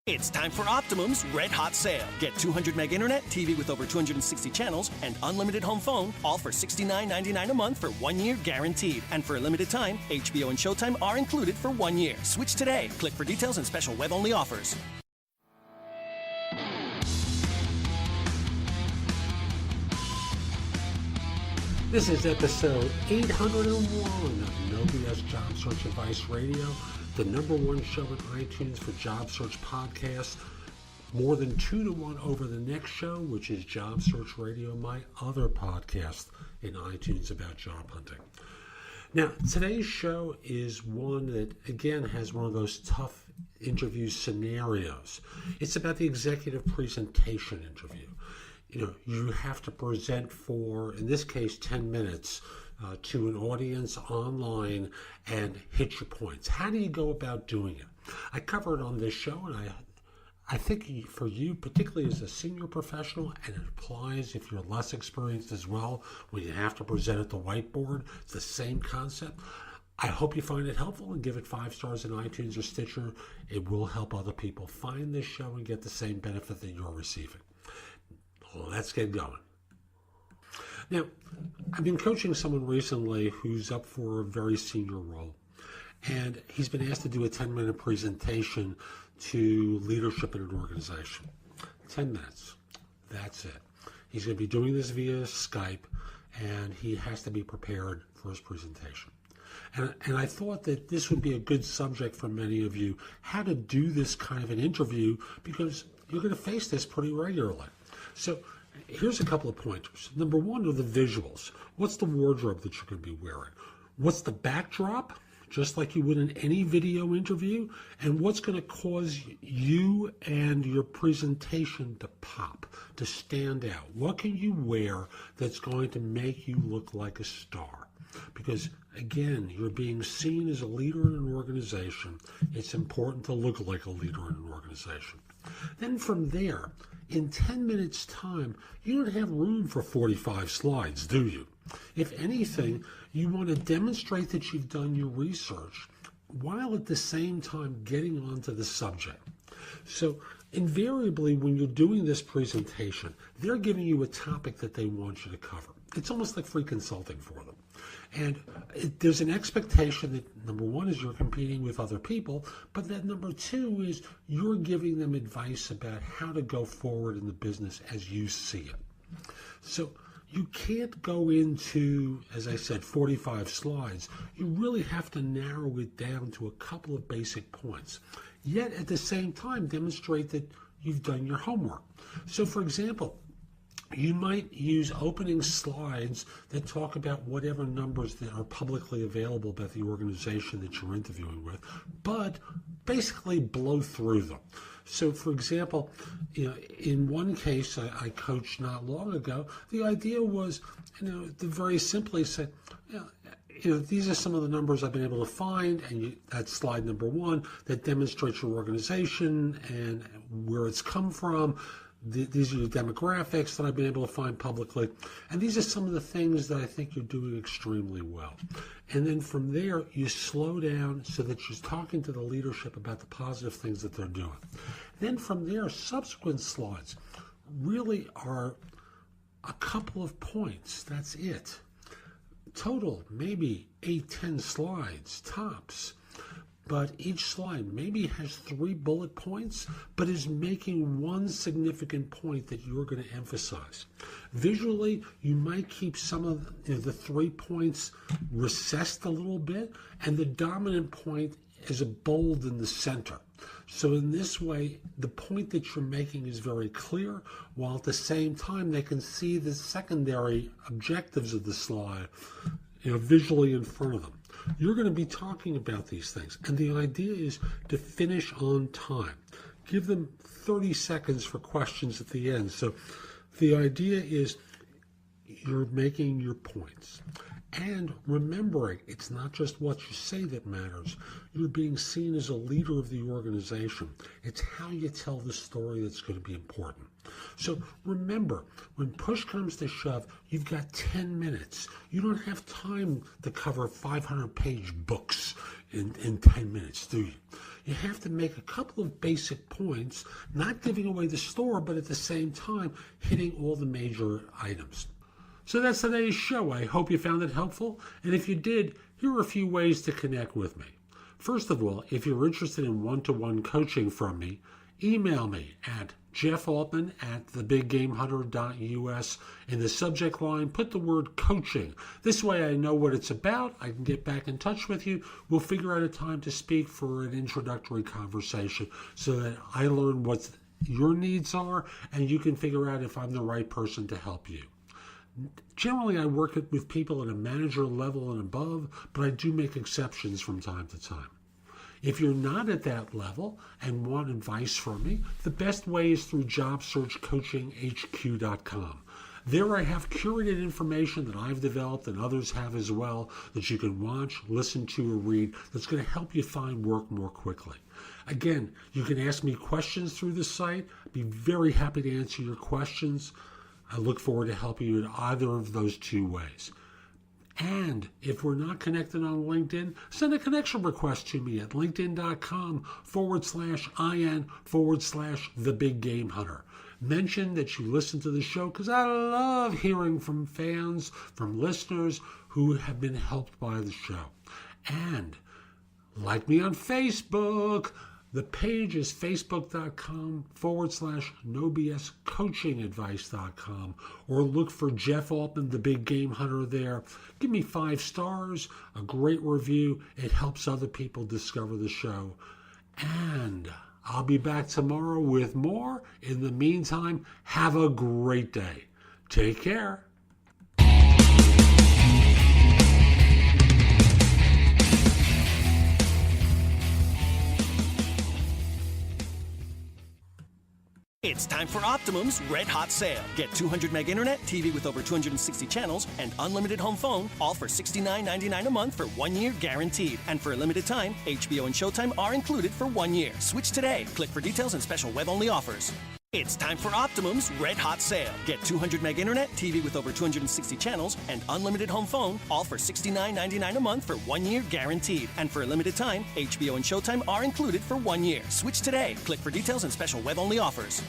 It's time for Optimum's Red Hot Sale. Get 200 meg internet, TV with over 260 channels, and unlimited home phone, all for $69.99 a month for 1 year guaranteed. And for a limited time, HBO and Showtime are included for 1 year. Switch today. Click for details and special web-only offers. This is episode 801 of No BS Job Search Advice Radio, the #1 show at iTunes for job search podcasts, more than 2-to-1 over the next show, which is Job Search Radio, my other podcast in iTunes about job hunting. Now, today's show is one that, again, has one of those tough interview scenarios. It's about the executive presentation interview. You have to present for, in this case, 10 minutes to an audience online and hit your points. How do you go about doing it? I cover it on this show, and I think for you, particularly as a senior professional, and it applies if you're less experienced as well, when you have to present at the whiteboard, it's the same concept. I hope you find it helpful and give it 5 stars in iTunes or Stitcher. It will help other people find this show and get the same benefit that you're receiving. Let's get going. Now, I've been coaching someone recently who's up for a very senior role, and he's been asked to do a 10-minute presentation to leadership in an organization. 10 minutes. That's it. He's going to be doing this via Skype, and he has to be prepared for his presentation. And I thought that this would be a good subject for many of you, how to do this kind of an interview, because you're going to face this pretty regularly. So here's a couple of pointers. Number one are the visuals. What's the wardrobe that you're going to be wearing? What's the backdrop, just like you would in any video interview? And what's going to cause you and your presentation to pop, to stand out? What can you wear that's going to make you look like a star? Because, again, you're being seen as a leader in an organization. It's important to look like a leader in an organization. Then from there, in 10 minutes' time, you don't have room for 45 slides, do you? If anything, you want to demonstrate that you've done your research while at the same time getting onto the subject. So invariably, when you're doing this presentation, they're giving you a topic that they want you to cover. It's almost like free consulting for them. And there's an expectation that, number one, is you're competing with other people, but that number two is you're giving them advice about how to go forward in the business as you see it. So you can't go into, as I said, 45 slides. You really have to narrow it down to a couple of basic points, yet at the same time demonstrate that you've done your homework. So, for example, you might use opening slides that talk about whatever numbers that are publicly available about the organization that you're interviewing with, but basically blow through them. So, for example, in one case I coached not long ago, the idea was, to very simply say, these are some of the numbers I've been able to find, and that's slide number 1 that demonstrates your organization and where it's come from. These are your demographics that I've been able to find publicly. And these are some of the things that I think you're doing extremely well. And then from there, you slow down so that you're talking to the leadership about the positive things that they're doing. Then from there, subsequent slides really are a couple of points. That's it. Total, maybe 8-10 slides, tops. But each slide maybe has 3 bullet points, but is making one significant point that you're going to emphasize. Visually, you might keep some of the 3 points recessed a little bit, and the dominant point is a bold in the center. So in this way, the point that you're making is very clear, while at the same time they can see the secondary objectives of the slide, visually in front of them. You're going to be talking about these things, and the idea is to finish on time. Give them 30 seconds for questions at the end. So the idea is you're making your points. And remembering, it's not just what you say that matters. You're being seen as a leader of the organization. It's how you tell the story that's going to be important. So remember, when push comes to shove, you've got 10 minutes. You don't have time to cover 500-page books in 10 minutes, do you? you have to make a couple of basic points, not giving away the store, but at the same time hitting all the major items. So that's today's show. I hope you found it helpful, and if you did, here are a few ways to connect with me. First of all, if you're interested in one-to-one coaching from me, email me at jeffaltman@thebiggamehunter.us. In the subject line, put the word coaching. This way I know what it's about. I can get back in touch with you. We'll figure out a time to speak for an introductory conversation so that I learn what your needs are and you can figure out if I'm the right person to help you. Generally, I work with people at a manager level and above, but I do make exceptions from time to time. If you're not at that level and want advice from me, the best way is through jobsearchcoachinghq.com. There I have curated information that I've developed and others have as well that you can watch, listen to, or read that's going to help you find work more quickly. Again, you can ask me questions through the site. I'd be very happy to answer your questions. I look forward to helping you in either of those two ways. And if we're not connected on LinkedIn, send a connection request to me at linkedin.com/IN/TheBigGameHunter. Mention that you listen to the show because I love hearing from fans, from listeners who have been helped by the show. And like me on Facebook. The page is facebook.com/NoBSCoachingAdvice.com, or look for Jeff Altman, the Big Game Hunter there. Give me 5 stars, a great review. It helps other people discover the show. And I'll be back tomorrow with more. In the meantime, have a great day. Take care. It's time for Optimum's Red Hot Sale. Get 200 meg internet, TV with over 260 channels, and unlimited home phone, all for $69.99 a month for 1 year guaranteed. And for a limited time, HBO and Showtime are included for 1 year. Switch today. Click for details and special web-only offers. It's time for Optimum's Red Hot Sale. Get 200 meg internet, TV with over 260 channels, and unlimited home phone, all for $69.99 a month for 1 year guaranteed. And for a limited time, HBO and Showtime are included for 1 year. Switch today. Click for details and special web-only offers.